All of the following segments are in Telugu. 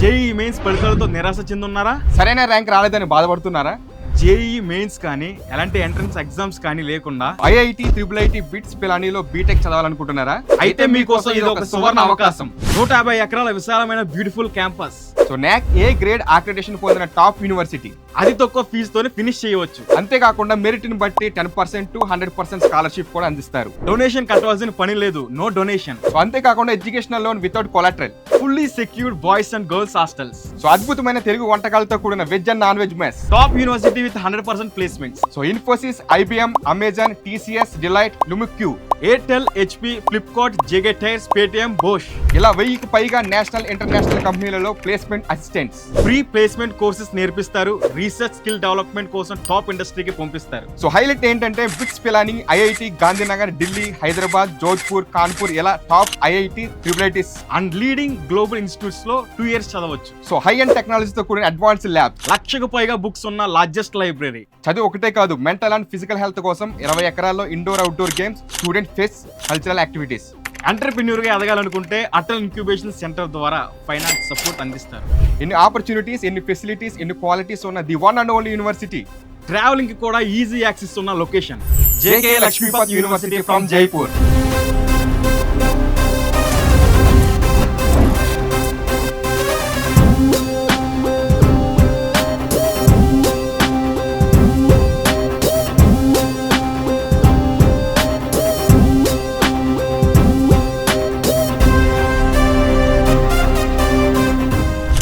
జేఈఈ మెయిన్స్ ఫలితాలతో నిరాశ చెందున్నారా? సరైన ర్యాంక్ రాలేదని బాధపడుతున్నారా? జేఈఈ మెయిన్స్ కానీ ఎలాంటి ఎంట్రన్స్ ఎగ్జామ్స్ కానీ లేకుండా ఐఐటి IIIT బిట్స్ పిలానీలో బీటెక్ చదవాలనుకుంటున్నారా? అయితే మీకోసం ఇది ఒక సువర్ణ అవకాశం. 150 ఎకరాల విశాలమైన beautiful campus, so NAAC A grade accreditation పొందిన టాప్ యూనివర్సిటీ. అతి తక్కువ ఫీజుతోనే ఫినిష్ చేయవచ్చు. అంతేకాకుండా మెరిట్ ని బట్టి 10% to 100% స్కాలర్షిప్ కూడా అందిస్తారు. డొనేషన్ కట్టవలసిన పని లేదు, నో డొనేషన్. సో అంతేకాకుండా educational loan without collateral, fully secured boys and girls hostels. So అద్భుతమైన తెలుగు వంటకాలతో కూడిన veg and non veg mess. Top university with 100% placements. So Infosys, IBM, Amazon, TCS, Deloitte, లుమిక్యూ, Airtel, HP, Flipkart, JK tyres, Paytm, Bosch ఇలా 1000కి పైగా నేషనల్ ఇంటర్నేషనల్ కంపెనీలలో placement assistants. Free placement courses నేర్పిస్తారు. రీసెర్చ్ స్కిల్ డెవలప్మెంట్ కోసం టాప్ ఇండస్ట్రీకి పంపిస్తారు. సో హైలైట్ ఏంటంటే బిట్స్ పిలానీ IIT గాంధీనగర్, ఢిల్లీ, హైదరాబాద్, జోధ్పూర్, కాన్పూర్ ఇలా top IIT IIITs and leading global institutes లో 2 years చదవచ్చు. సో హై అండ్ టెక్నాలజీతో కూడిన అడ్వాన్స్డ్ ల్యాబ్, 1,00,000కు పైగా బుక్స్ ఉన్న లార్జెస్ట్ లైబ్రరీ. చదువు ఒకటే కాదు, మెంటల్ అండ్ ఫిజికల్ హెల్త్ కోసం 20 ఎకరాల్లో indoor outdoor games, student fest, cultural activities. Entrepreneur గా ఎదగాలనుకుంటే అటల్ ఇంక్యుబేషన్ సెంటర్ ద్వారా ఫైనాన్స్ సపోర్ట్ అందిస్తారు. ఎన్ని ఆపర్చునిటీస్, ఎన్ని ఫెసిలిటీస్, ఎన్ని క్వాలిటీస్ ఉన్న the one and only university. Travelling కి కూడా ఈజీ యాక్సెస్ ఉన్న location JK Lakshmipat university from Jaipur.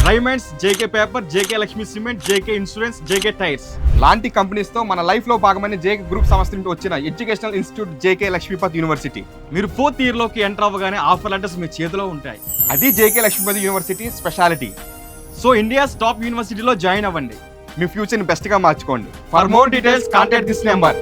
Raymonds, JK paper, JK Lakshmi cement, JK insurance, JK tyres లాంటి కంపెనీస్ తో మన లైఫ్ లో భాగమైన JK గ్రూప్ సంస్థ నుండి వచ్చిన educational institute JK Lakshmipat university. మీరు 4th year లోకి ఎంటర్ అవ్వగానే ఆఫర్ లెటర్స్ మీ చేతిలో ఉంటాయి. అది JK Lakshmipat university speciality. So India's top యూనివర్సిటీలో జాయిన్ అవ్వండి. మీ ఫ్యూచర్ ని బెస్ట్ గా మార్చుకోండి. For more details contact this number.